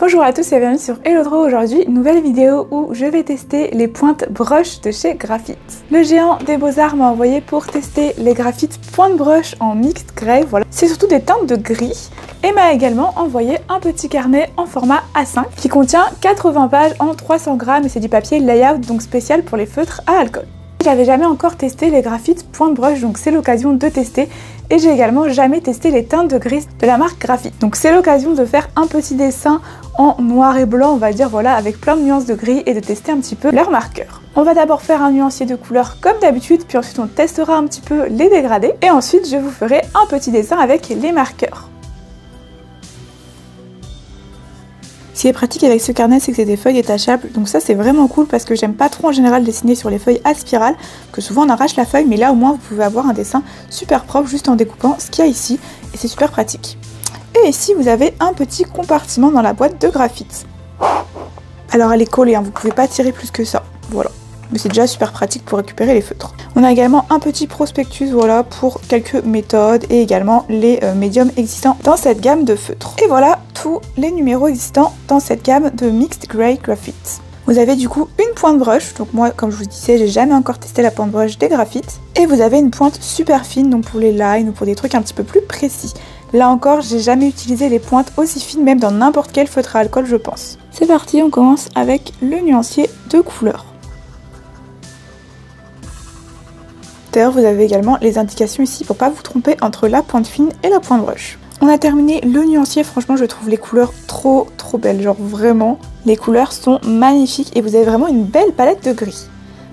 Bonjour à tous et bienvenue sur Hello Draw. Aujourd'hui, une nouvelle vidéo où je vais tester les pointes brush de chez Graphite. Le géant des beaux-arts m'a envoyé pour tester les Graphite pointe brush en mixed grey. Voilà, c'est surtout des teintes de gris. Et m'a également envoyé un petit carnet en format A5 qui contient 80 pages en 300 grammes et c'est du papier layout, donc spécial pour les feutres à alcool. J'avais jamais encore testé les Graphite pointe brush, donc c'est l'occasion de tester. Et j'ai également jamais testé les teintes de gris de la marque Graphite. Donc c'est l'occasion de faire un petit dessin en noir et blanc, on va dire, voilà, avec plein de nuances de gris et de tester un petit peu leurs marqueurs. On va d'abord faire un nuancier de couleurs comme d'habitude, puis ensuite on testera un petit peu les dégradés. Et ensuite je vous ferai un petit dessin avec les marqueurs. Ce qui est pratique avec ce carnet, c'est que c'est des feuilles détachables, donc ça c'est vraiment cool parce que j'aime pas trop en général dessiner sur les feuilles à spirale, que souvent on arrache la feuille, mais là au moins vous pouvez avoir un dessin super propre juste en découpant ce qu'il y a ici, et c'est super pratique. Et ici vous avez un petit compartiment dans la boîte de Graphite. Alors elle est collée, hein, vous pouvez pas tirer plus que ça, voilà. Mais c'est déjà super pratique pour récupérer les feutres. On a également un petit prospectus, voilà, pour quelques méthodes et également les médiums existants dans cette gamme de feutres. Et voilà tous les numéros existants dans cette gamme de Mixed Grey Graphite. Vous avez du coup une pointe brush, donc moi comme je vous disais j'ai jamais encore testé la pointe brush des Graphite. Et vous avez une pointe super fine, donc pour les lines ou pour des trucs un petit peu plus précis. Là encore j'ai jamais utilisé les pointes aussi fines, même dans n'importe quel feutre à alcool je pense. C'est parti, on commence avec le nuancier de couleurs. D'ailleurs, vous avez également les indications ici pour pas vous tromper entre la pointe fine et la pointe brush. On a terminé le nuancier, franchement je trouve les couleurs trop belles, genre vraiment, les couleurs sont magnifiques et vous avez vraiment une belle palette de gris.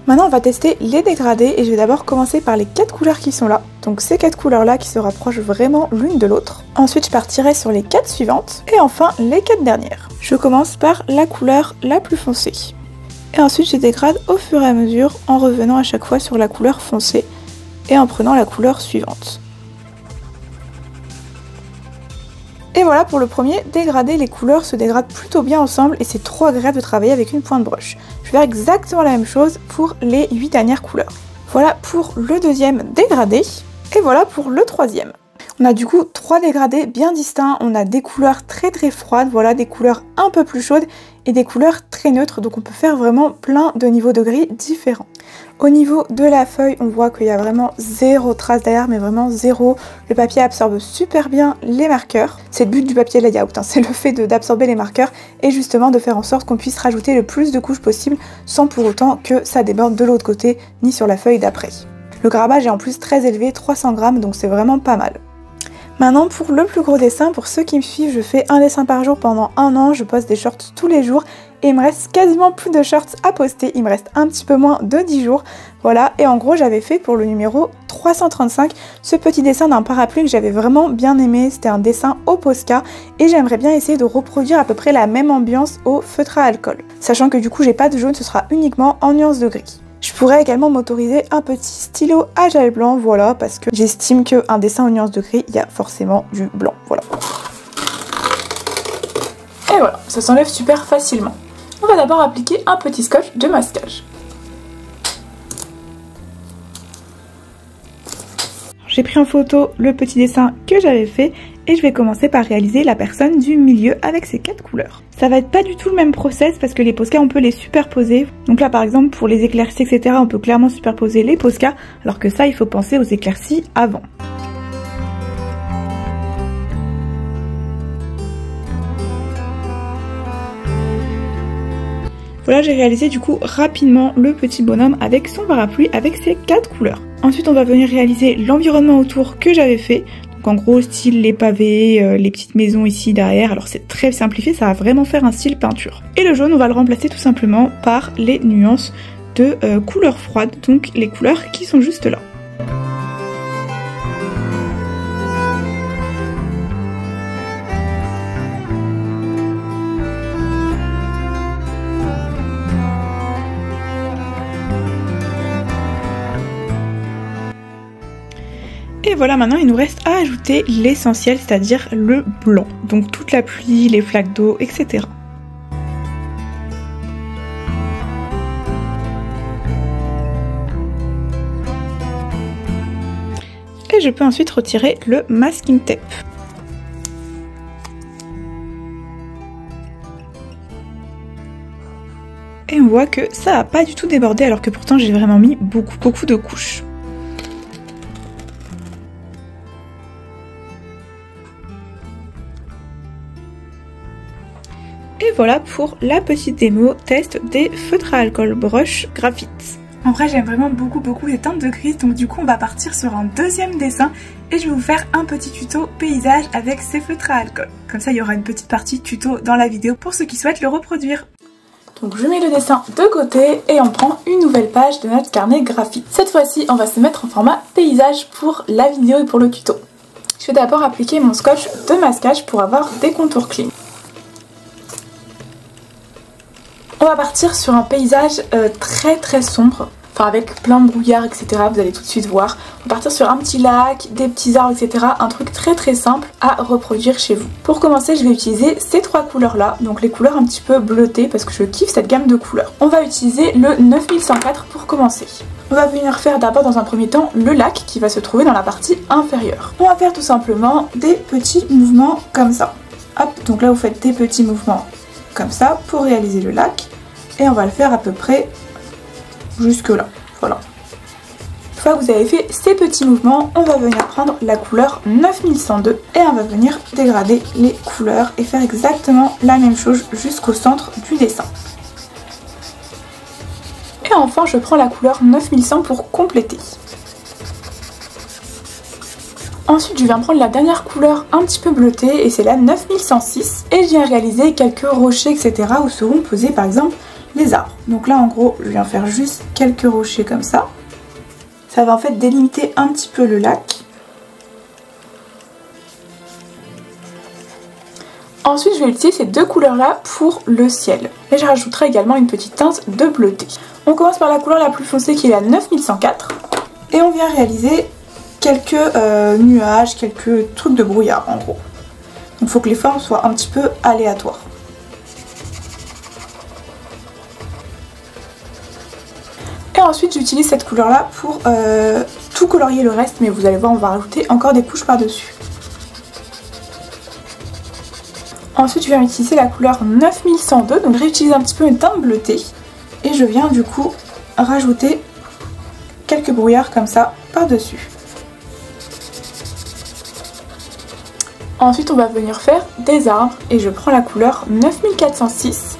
Maintenant on va tester les dégradés et je vais d'abord commencer par les 4 couleurs qui sont là, donc ces 4 couleurs là qui se rapprochent vraiment l'une de l'autre. Ensuite je partirai sur les 4 suivantes et enfin les 4 dernières. Je commence par la couleur la plus foncée. Et ensuite je dégrade au fur et à mesure en revenant à chaque fois sur la couleur foncée et en prenant la couleur suivante. Et voilà pour le premier dégradé, les couleurs se dégradent plutôt bien ensemble et c'est trop agréable de travailler avec une pointe brush. Je vais faire exactement la même chose pour les 8 dernières couleurs. Voilà pour le deuxième dégradé et voilà pour le troisième. On a du coup 3 dégradés bien distincts, on a des couleurs très froides, voilà, des couleurs un peu plus chaudes et des couleurs très neutres, donc on peut faire vraiment plein de niveaux de gris différents. Au niveau de la feuille, on voit qu'il y a vraiment zéro trace derrière, mais vraiment zéro. Le papier absorbe super bien les marqueurs. C'est le but du papier layout, hein, c'est le fait d'absorber les marqueurs et justement de faire en sorte qu'on puisse rajouter le plus de couches possible sans pour autant que ça déborde de l'autre côté ni sur la feuille d'après. Le grammage est en plus très élevé, 300 grammes, donc c'est vraiment pas mal. Maintenant pour le plus gros dessin, pour ceux qui me suivent, je fais un dessin par jour pendant un an, je poste des shorts tous les jours et il me reste quasiment plus de shorts à poster, il me reste un petit peu moins de 10 jours, voilà, et en gros j'avais fait pour le numéro 335 ce petit dessin d'un parapluie que j'avais vraiment bien aimé, c'était un dessin au Posca et j'aimerais bien essayer de reproduire à peu près la même ambiance au feutre à alcool, sachant que du coup j'ai pas de jaune, ce sera uniquement en nuance de gris. Je pourrais également m'autoriser un petit stylo à gel blanc, voilà, parce que j'estime qu'un dessin en nuance de gris, il y a forcément du blanc, voilà. Et voilà, ça s'enlève super facilement. On va d'abord appliquer un petit scotch de masquage. J'ai pris en photo le petit dessin que j'avais fait et je vais commencer par réaliser la personne du milieu avec ces 4 couleurs. Ça va être pas du tout le même process parce que les Posca on peut les superposer. Donc là par exemple pour les éclaircies etc on peut clairement superposer les Posca alors que ça il faut penser aux éclaircies avant. Voilà, j'ai réalisé du coup rapidement le petit bonhomme avec son parapluie avec ses 4 couleurs. Ensuite on va venir réaliser l'environnement autour que j'avais fait. Donc en gros style les pavés, les petites maisons ici derrière. Alors c'est très simplifié, ça va vraiment faire un style peinture. Et le jaune on va le remplacer tout simplement par les nuances de couleurs froides, donc les couleurs qui sont juste là. Et voilà, maintenant il nous reste à ajouter l'essentiel, c'est-à-dire le blanc. Donc toute la pluie, les flaques d'eau, etc. Et je peux ensuite retirer le masking tape. Et on voit que ça n'a pas du tout débordé alors que pourtant j'ai vraiment mis beaucoup de couches. Et voilà pour la petite démo test des feutres à alcool brush graphite. En vrai j'aime vraiment beaucoup les teintes de gris, donc du coup on va partir sur un deuxième dessin et je vais vous faire un petit tuto paysage avec ces feutres à alcool. Comme ça il y aura une petite partie tuto dans la vidéo pour ceux qui souhaitent le reproduire. Donc je mets le dessin de côté et on prend une nouvelle page de notre carnet graphite. Cette fois-ci on va se mettre en format paysage pour la vidéo et pour le tuto. Je vais d'abord appliquer mon scotch de masquage pour avoir des contours clean. On va partir sur un paysage très sombre, enfin avec plein de brouillard, etc. Vous allez tout de suite voir. On va partir sur un petit lac, des petits arbres, etc. Un truc très simple à reproduire chez vous. Pour commencer, je vais utiliser ces trois couleurs là, donc les couleurs un petit peu bleutées parce que je kiffe cette gamme de couleurs. On va utiliser le 9104 pour commencer. On va venir faire d'abord dans un premier temps le lac qui va se trouver dans la partie inférieure. On va faire tout simplement des petits mouvements comme ça. Hop, donc là vous faites des petits mouvements comme ça pour réaliser le lac et on va le faire à peu près jusque là, voilà. Une fois que vous avez fait ces petits mouvements, on va venir prendre la couleur 9102 et on va venir dégrader les couleurs et faire exactement la même chose jusqu'au centre du dessin. Et enfin je prends la couleur 9100 pour compléter. Ensuite je viens prendre la dernière couleur un petit peu bleutée et c'est la 9106 et je viens réaliser quelques rochers, etc. où seront posés par exemple les arbres. Donc là en gros je viens faire juste quelques rochers comme ça. Ça va en fait délimiter un petit peu le lac. Ensuite je vais utiliser ces deux couleurs là pour le ciel. Et je rajouterai également une petite teinte de bleuté. On commence par la couleur la plus foncée qui est la 9104 et on vient réaliser quelques nuages, quelques trucs de brouillard en gros. Donc il faut que les formes soient un petit peu aléatoires. Et ensuite j'utilise cette couleur là pour tout colorier le reste, mais vous allez voir on va rajouter encore des couches par dessus. Ensuite je viens utiliser la couleur 9102, donc je réutilise un petit peu une teinte bleutée et je viens du coup rajouter quelques brouillards comme ça par dessus. Ensuite on va venir faire des arbres et je prends la couleur 9406.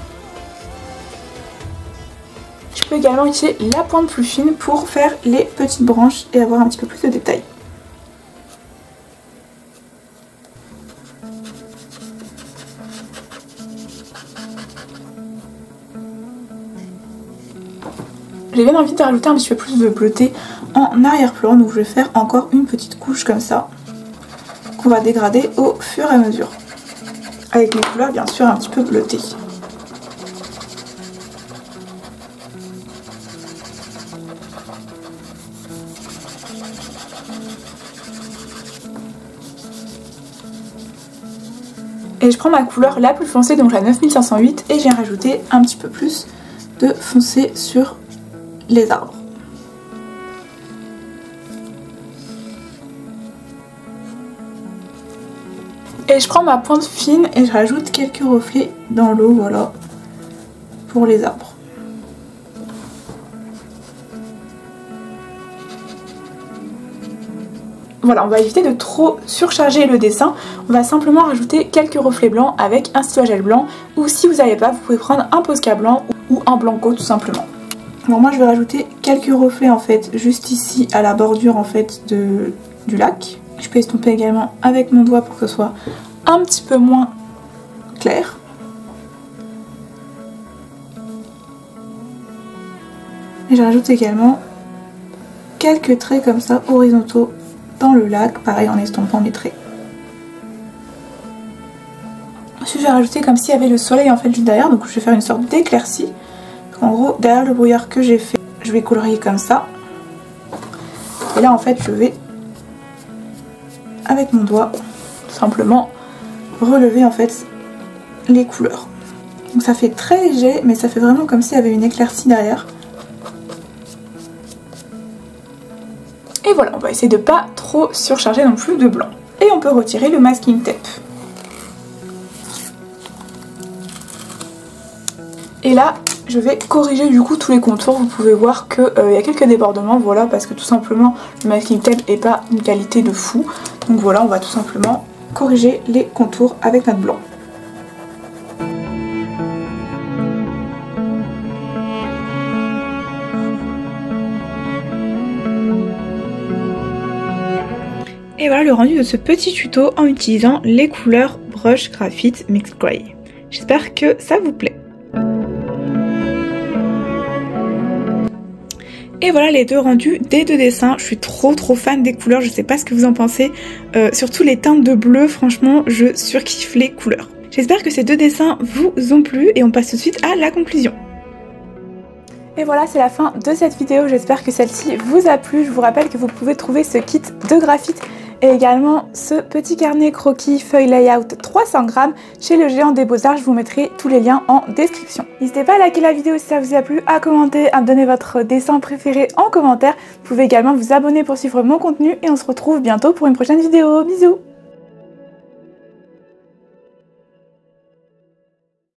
Je peux également utiliser la pointe plus fine pour faire les petites branches et avoir un petit peu plus de détails. J'ai bien envie de rajouter un petit peu plus de bleuté en arrière-plan, donc je vais faire encore une petite couche comme ça qu'on va dégrader au fur et à mesure avec les couleurs bien sûr un petit peu bleutées. Et je prends ma couleur la plus foncée, donc la 9508, et je viens rajouter un petit peu plus de foncé sur les arbres. Et je prends ma pointe fine et je rajoute quelques reflets dans l'eau, voilà, pour les arbres. Voilà, on va éviter de trop surcharger le dessin. On va simplement rajouter quelques reflets blancs avec un stylo à gel blanc. Ou si vous n'avez pas, vous pouvez prendre un Posca blanc ou un Blanco tout simplement. Alors moi je vais rajouter quelques reflets en fait juste ici à la bordure en fait du lac. Je peux estomper également avec mon doigt pour que ce soit un petit peu moins clair. Et je rajoute également quelques traits comme ça horizontaux dans le lac, pareil en estompant mes traits. Ensuite je vais rajouter comme s'il y avait le soleil en fait juste derrière, donc je vais faire une sorte d'éclaircie. En gros derrière le brouillard que j'ai fait, je vais colorier comme ça. Et là en fait je vais avec mon doigt simplement relever en fait les couleurs. Donc ça fait très léger mais ça fait vraiment comme s'il y avait une éclaircie derrière. Et voilà, on va essayer de pas trop surcharger non plus de blanc. Et on peut retirer le masking tape. Et là, je vais corriger du coup tous les contours. Vous pouvez voir qu'il y a quelques débordements, voilà, parce que tout simplement le masking tape n'est pas une qualité de fou. Donc voilà, on va tout simplement corriger les contours avec notre blanc. Et voilà le rendu de ce petit tuto en utilisant les couleurs Brush Graphite Mixed Grey. J'espère que ça vous plaît. Et voilà les deux rendus des deux dessins. Je suis trop fan des couleurs, je sais pas ce que vous en pensez. Surtout les teintes de bleu, franchement je surkiffe les couleurs. J'espère que ces deux dessins vous ont plu et on passe tout de suite à la conclusion. Et voilà, c'est la fin de cette vidéo, j'espère que celle-ci vous a plu. Je vous rappelle que vous pouvez trouver ce kit de graphite et également ce petit carnet croquis feuille layout 300 grammes chez le Géant des Beaux-Arts. Je vous mettrai tous les liens en description. N'hésitez pas à liker la vidéo si ça vous a plu, à commenter, à me donner votre dessin préféré en commentaire. Vous pouvez également vous abonner pour suivre mon contenu et on se retrouve bientôt pour une prochaine vidéo. Bisous!